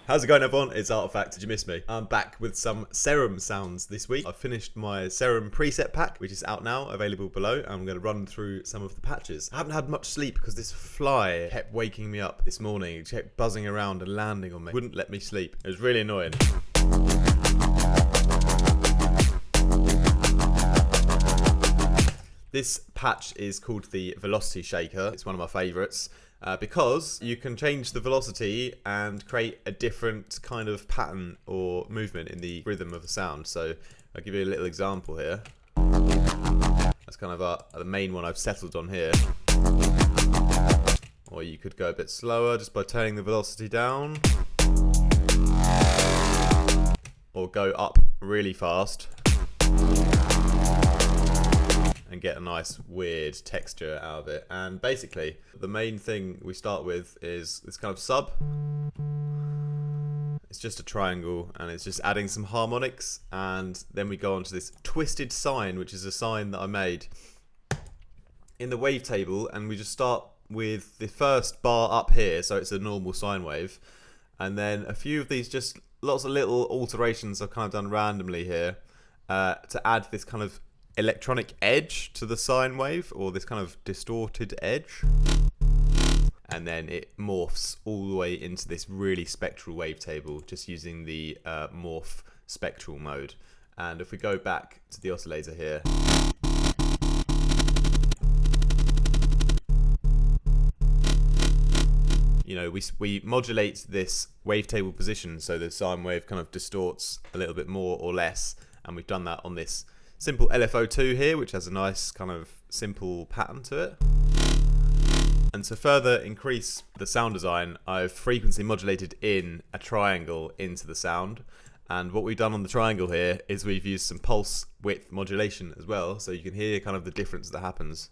How's it going, everyone? It's Artifact. Did you miss me? I'm back with some Serum sounds this week. I've finished my Serum Preset Pack, which is out now, available below. I'm going to run through some of the patches. I haven't had much sleep because this fly kept waking me up this morning. It kept buzzing around and landing on me. Wouldn't let me sleep. It was really annoying. This patch is called the Velocity Shaker. It's one of my favourites because you can change the velocity and create a different kind of pattern or movement in the rhythm of the sound. So I'll give you a little example here. That's kind of the main one I've settled on here. Or you could go a bit slower just by turning the velocity down. Or go up really fast. And get a nice weird texture out of it. And basically the main thing we start with is this kind of sub. It's just a triangle and it's just adding some harmonics, and then we go on to this twisted sine, which is a sign that I made in the wavetable, and we just start with the first bar up here, so it's a normal sine wave, and then a few of these, just lots of little alterations I've kind of done randomly here to add this kind of electronic edge to the sine wave, or this kind of distorted edge, and then it morphs all the way into this really spectral wavetable just using the morph spectral mode. And if we go back to the oscillator here, you know, we modulate this wavetable position so the sine wave kind of distorts a little bit more or less, and we've done that on this simple LFO2 here, which has a nice kind of simple pattern to it. And to further increase the sound design, I've frequency modulated in a triangle into the sound. And what we've done on the triangle here is we've used some pulse width modulation as well, so you can hear kind of the difference that happens.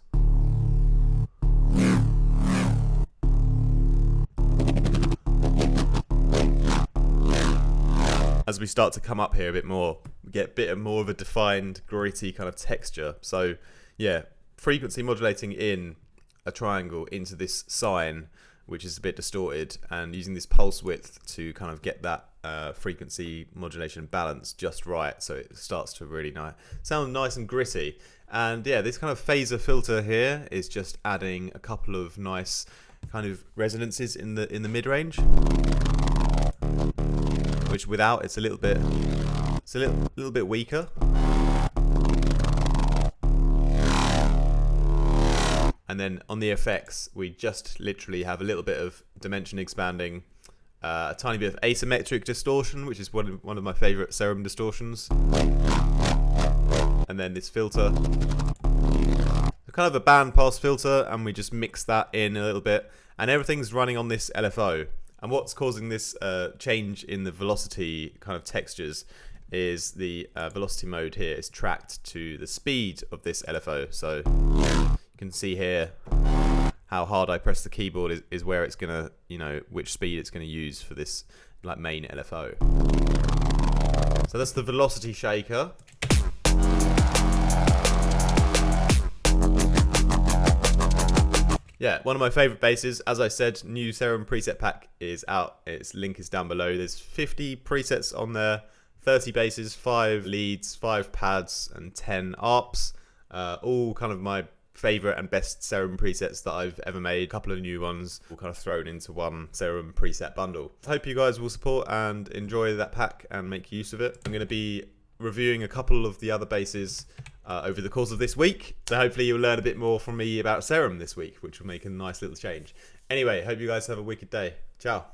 As we start to come up here a bit more, we get a bit more of a defined, gritty kind of texture. So yeah, frequency modulating in a triangle into this sine, which is a bit distorted, and using this pulse width to kind of get that frequency modulation balance just right, so it starts to really sound nice and gritty. And yeah, this kind of phaser filter here is just adding a couple of nice kind of resonances in the mid-range, which without it's a little bit weaker. And then on the effects, we just literally have a little bit of dimension expanding, a tiny bit of asymmetric distortion, which is one of my favorite Serum distortions, and then this filter, kind of a bandpass filter, and we just mix that in a little bit, and everything's running on this LFO. And what's causing this change in the velocity kind of textures is the velocity mode here is tracked to the speed of this LFO. So you can see here how hard I press the keyboard is where it's gonna, you know, which speed it's gonna use for this like main LFO. So that's the Velocity Shaker. Yeah, one of my favourite basses. As I said, new Serum Preset Pack is out. Its link is down below. There's 50 presets on there, 30 basses, 5 leads, 5 pads, and 10 ARPs. All kind of my favourite and best Serum presets that I've ever made. A couple of new ones all kind of thrown into one Serum preset bundle. I hope you guys will support and enjoy that pack and make use of it. I'm going to be reviewing a couple of the other basses over the course of this week, so hopefully you'll learn a bit more from me about Serum this week, which will make a nice little change. Anyway, hope you guys have a wicked day. Ciao.